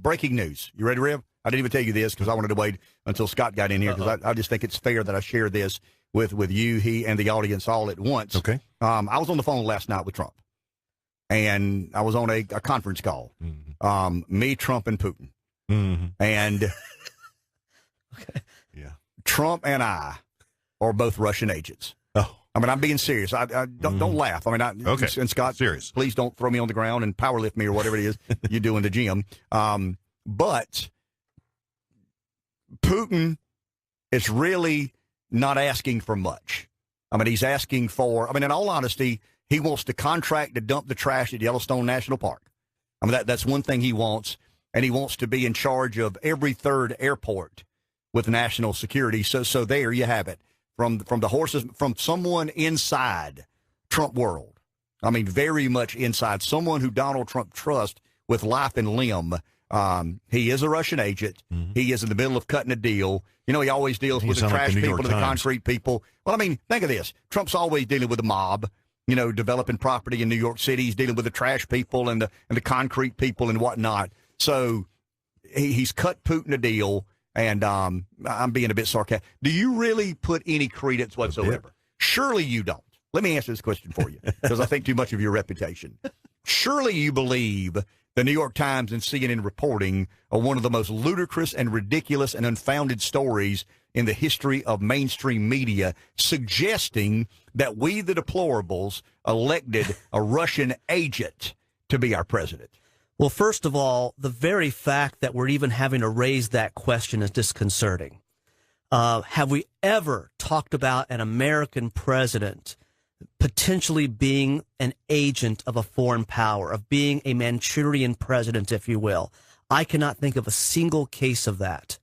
breaking news. You ready, Rev? I didn't even tell you this because I wanted to wait until Scott got in here because I just think it's fair that I share this with you, he, and the audience all at once. Okay. I was on the phone last night with Trump, and I was on a conference call. Me, Trump, and Putin. And okay. Yeah. Trump and I are both Russian agents. Oh. I mean, I'm being serious. I don't laugh. I mean, okay. And Scott, serious. Please don't throw me on the ground and power lift me or whatever it is you do in the gym. But Putin is really not asking for much. I mean, he's asking for, I mean, in all honesty, he wants to contract to dump the trash at Yellowstone National Park. I mean, that's one thing he wants. And he wants to be in charge of every third airport with national security. So there you have it. From the horses, from someone inside Trump world. I mean, very much inside. Someone who Donald Trump trusts with life and limb. He is a Russian agent. He is in the middle of cutting a deal. You know, he always deals with the trash people and the concrete people. Well, I mean, think of this. Trump's always dealing with the mob, you know, developing property in New York City. He's dealing with the trash people and the concrete people and whatnot. So he's cut Putin a deal. And I'm being a bit sarcastic. Do you really put any credence whatsoever? Surely you don't. Let me answer this question for you, because I think too much of your reputation. Surely you believe the New York Times and CNN reporting are one of the most ludicrous and ridiculous and unfounded stories in the history of mainstream media, suggesting that we, the deplorables, elected a Russian agent to be our president. Well, first of all, the very fact that we're even having to raise that question is disconcerting. Have we ever talked about an American president potentially being an agent of a foreign power, of being a Manchurian president, if you will? I cannot think of a single case of that.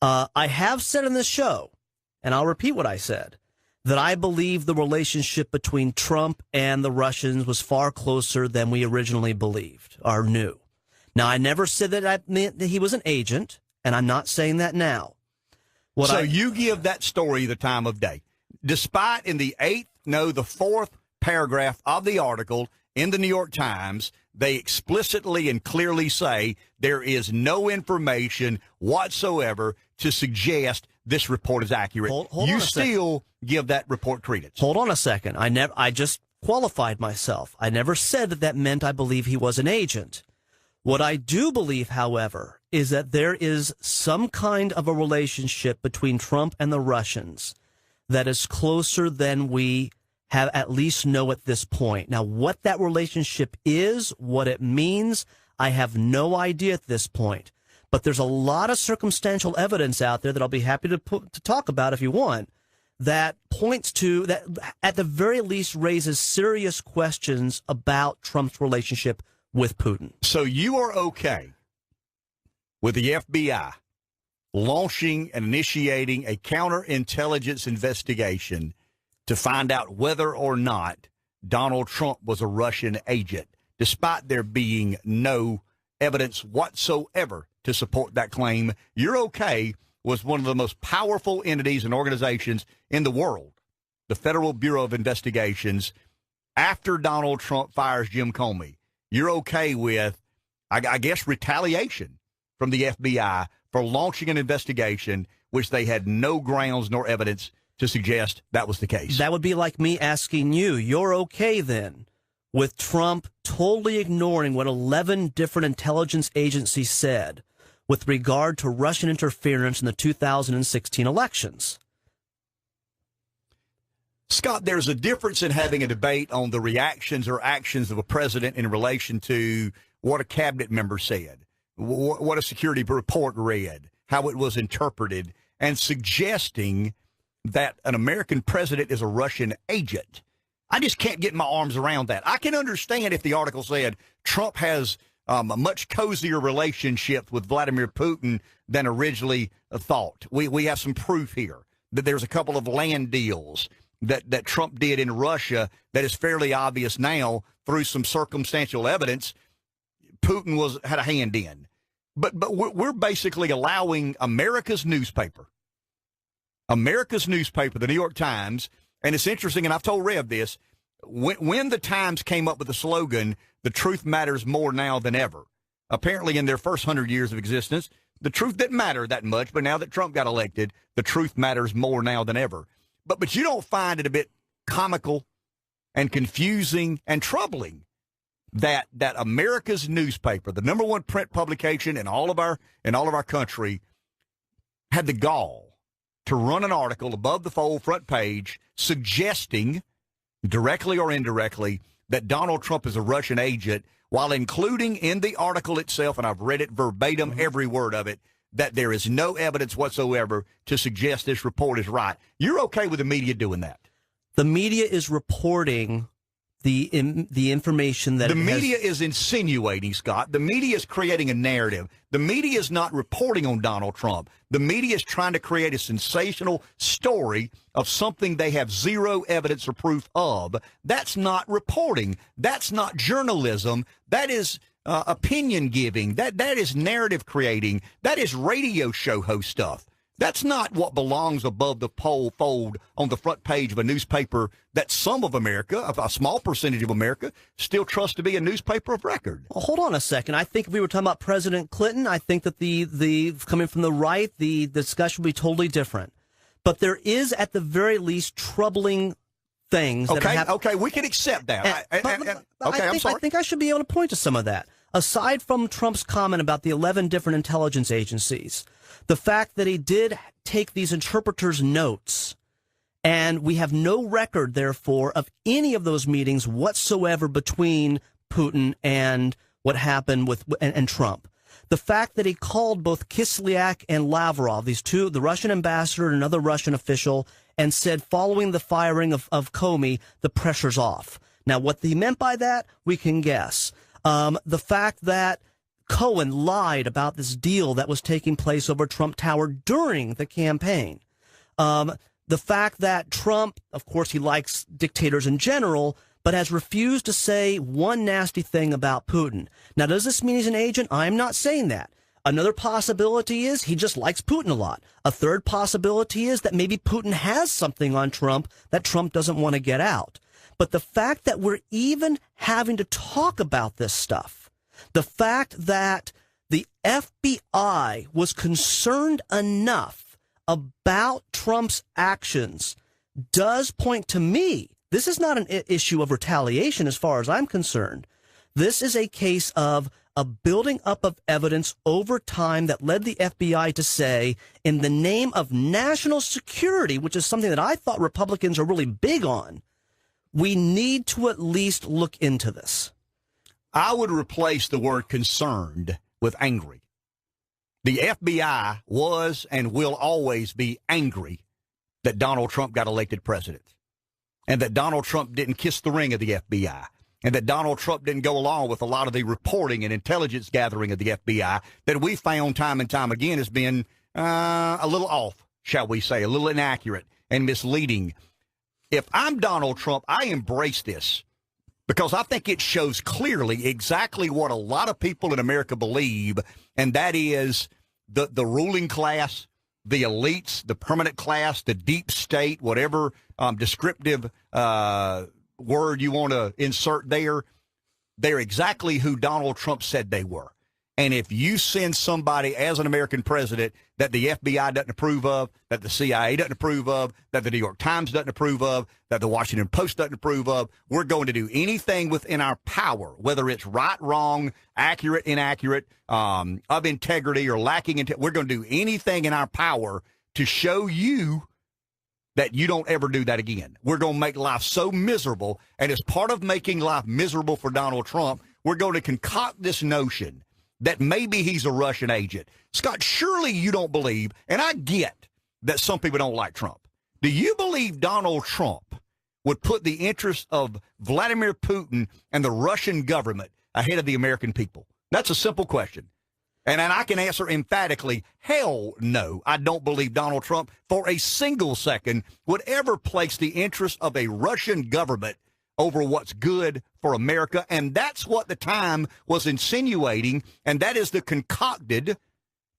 I have said in this show, and I'll repeat what I said, that I believe the relationship between Trump and the Russians was far closer than we originally believed or knew. Now, I never said that I meant that he was an agent, and I'm not saying that now. You give that story the time of day, despite in the fourth paragraph of the article in the New York Times, they explicitly and clearly say there is no information whatsoever to suggest this report is accurate. Hold you still give that report credence. Hold on a second. I just qualified myself. I never said that meant I believe he was an agent. What I do believe, however, is that there is some kind of a relationship between Trump and the Russians that is closer than we have at least know at this point. Now, what that relationship is, what it means, I have no idea at this point. But there's a lot of circumstantial evidence out there that I'll be happy to talk about if you want, that points to, that at the very least raises serious questions about Trump's relationship with Putin. So you are okay with the FBI launching and initiating a counterintelligence investigation to find out whether or not Donald Trump was a Russian agent, despite there being no evidence whatsoever to support that claim? You're okay with one of the most powerful entities and organizations in the world, the Federal Bureau of Investigations, after Donald Trump fires Jim Comey. You're okay with, I guess, retaliation from the FBI for launching an investigation which they had no grounds nor evidence to suggest that was the case. That would be like me asking you, you're okay then with Trump totally ignoring what 11 different intelligence agencies said with regard to Russian interference in the 2016 elections? Scott, there's a difference in having a debate on the reactions or actions of a president in relation to what a cabinet member said, what a security report read, how it was interpreted, and suggesting that an American president is a Russian agent. I just can't get my arms around that. I can understand if the article said Trump has a much cozier relationship with Vladimir Putin than originally thought. We have some proof here that there's a couple of land deals that Trump did in Russia that is fairly obvious now through some circumstantial evidence Putin had a hand in. But we're basically allowing America's newspaper, the New York Times, and it's interesting, and I've told Rev this, when the Times came up with the slogan, "The truth matters more now than ever," apparently in their first 100 years of existence, the truth didn't matter that much. But now that Trump got elected, the truth matters more now than ever. But you don't find it a bit comical and confusing and troubling that America's newspaper, the number one print publication in all of our country, had the gall to run an article above the fold front page suggesting, directly or indirectly, that Donald Trump is a Russian agent, while including in the article itself, and I've read it verbatim, every word of it, that there is no evidence whatsoever to suggest this report is right. You're okay with the media doing that? The media is reporting the information that the media is insinuating, Scott. The media is creating a narrative. The media is not reporting on Donald Trump. The media is trying to create a sensational story of something they have zero evidence or proof of. That's not reporting. That's not journalism. That is opinion giving. That is narrative creating. That is radio show host stuff. That's not what belongs above the fold on the front page of a newspaper that some of America, a small percentage of America, still trust to be a newspaper of record. Well, hold on a second. I think if we were talking about President Clinton, I think that the coming from the right, the discussion would be totally different. But there is, at the very least, troubling things. Okay, we can accept that. I'm sorry. I think I should be able to point to some of that. Aside from Trump's comment about the 11 different intelligence agencies, the fact that he did take these interpreters' notes, and we have no record, therefore, of any of those meetings whatsoever between Putin and what happened with and Trump. The fact that he called both Kislyak and Lavrov, these two, the Russian ambassador and another Russian official, and said, following the firing of Comey, the pressure's off. Now, what he meant by that, we can guess. The fact that Cohen lied about this deal that was taking place over Trump Tower during the campaign. The fact that Trump, of course, he likes dictators in general, but has refused to say one nasty thing about Putin. Now, does this mean he's an agent? I'm not saying that. Another possibility is he just likes Putin a lot. A third possibility is that maybe Putin has something on Trump that Trump doesn't want to get out. But the fact that we're even having to talk about this stuff, the fact that the FBI was concerned enough about Trump's actions does point to me. This is not an issue of retaliation as far as I'm concerned. This is a case of a building up of evidence over time that led the FBI to say, in the name of national security, which is something that I thought Republicans are really big on, we need to at least look into this. I would replace the word concerned with angry. The FBI was and will always be angry that Donald Trump got elected president, and that Donald Trump didn't kiss the ring of the FBI, and that Donald Trump didn't go along with a lot of the reporting and intelligence gathering of the FBI that we found time and time again has been a little off, shall we say, a little inaccurate and misleading. If I'm Donald Trump, I embrace this because I think it shows clearly exactly what a lot of people in America believe, and that is the ruling class, the elites, the permanent class, the deep state, whatever descriptive word you want to insert there, they're exactly who Donald Trump said they were. And if you send somebody as an American president that the FBI doesn't approve of, that the CIA doesn't approve of, that the New York Times doesn't approve of, that the Washington Post doesn't approve of, we're going to do anything within our power, whether it's right, wrong, accurate, inaccurate, of integrity or lacking integrity. We're going to do anything in our power to show you that you don't ever do that again. We're going to make life so miserable. And as part of making life miserable for Donald Trump, we're going to concoct this notion that maybe he's a Russian agent. Scott, surely you don't believe, and I get that some people don't like Trump. Do you believe Donald Trump would put the interests of Vladimir Putin and the Russian government ahead of the American people? That's a simple question. And I can answer emphatically, hell no, I don't believe Donald Trump for a single second would ever place the interests of a Russian government over what's good for America. And that's what the Time was insinuating. And that is the concocted,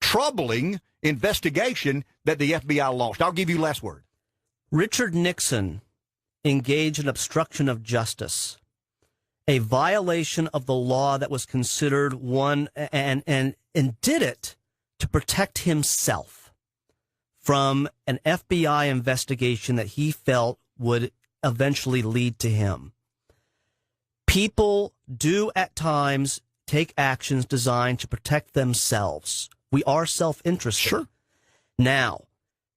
troubling investigation that the FBI launched. I'll give you last word. Richard Nixon engaged in obstruction of justice. a violation of the law that was considered one and did it to protect himself from an FBI investigation that he felt would eventually lead to him. People do at times take actions designed to protect themselves. We are self-interested. Sure. Now,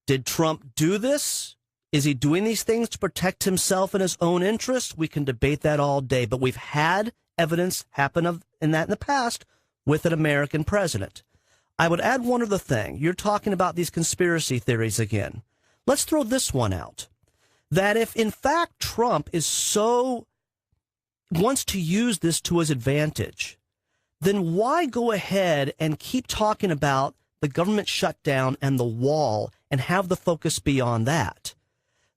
did Trump do this? Is he doing these things to protect himself and his own interests? We can debate that all day, but we've had evidence happen in the past with an American president. I would add one other thing. You're talking about these conspiracy theories again. Let's throw this one out. That if, in fact, Trump wants to use this to his advantage, then why go ahead and keep talking about the government shutdown and the wall and have the focus be on that?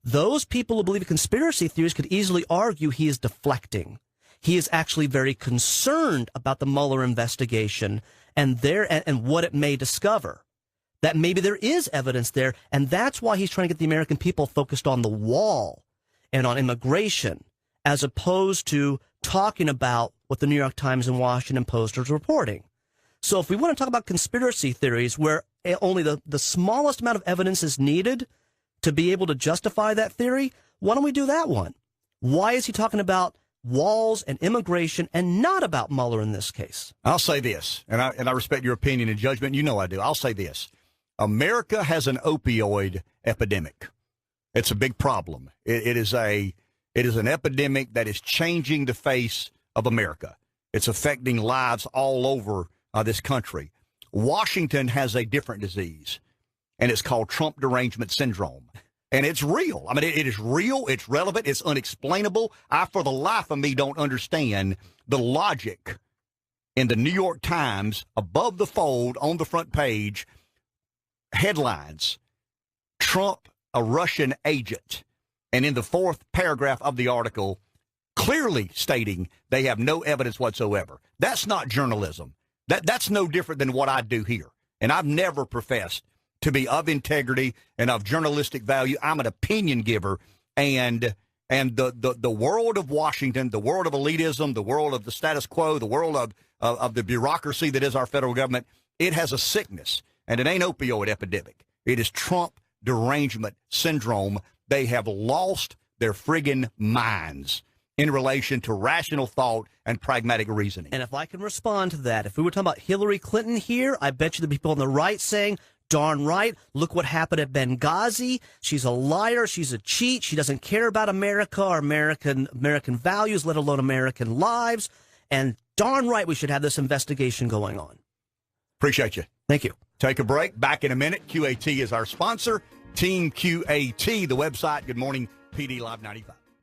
Those people who believe in conspiracy theories could easily argue he is deflecting. He is actually very concerned about the Mueller investigation and what it may discover. That maybe there is evidence there, and that's why he's trying to get the American people focused on the wall and on immigration, as opposed to talking about what the New York Times and Washington Post are reporting. So if we want to talk about conspiracy theories where only the smallest amount of evidence is needed to be able to justify that theory, why don't we do that one? Why is he talking about walls and immigration and not about Mueller in this case? I'll say this, and I respect your opinion and judgment. You know I do. I'll say this. America has an opioid epidemic. It's a big problem. It is an epidemic that is changing the face of America. It's affecting lives all over this country. Washington has a different disease, and it's called Trump derangement syndrome. And it's real. I mean, it is real. It's relevant. It's unexplainable. I, for the life of me, don't understand the logic in the New York Times, above the fold, on the front page, headlines, Trump, a Russian agent. And in the fourth paragraph of the article, clearly stating they have no evidence whatsoever. That's not journalism. That's no different than what I do here. And I've never professed to be of integrity and of journalistic value. I'm an opinion giver, and the world of Washington, the world of elitism, the world of the status quo, the world of the bureaucracy that is our federal government, it has a sickness, and it ain't opioid epidemic. It is Trump derangement syndrome. They have lost their friggin' minds in relation to rational thought and pragmatic reasoning. And if I can respond to that, if we were talking about Hillary Clinton here, I bet you the people on the right saying, darn right, look what happened at Benghazi. She's a liar. She's a cheat. She doesn't care about America or American values, let alone American lives. And darn right, we should have this investigation going on. Appreciate you. Thank you. Take a break. Back in a minute. QAT is our sponsor. Team QAT, the website. Good morning, PD Live 95.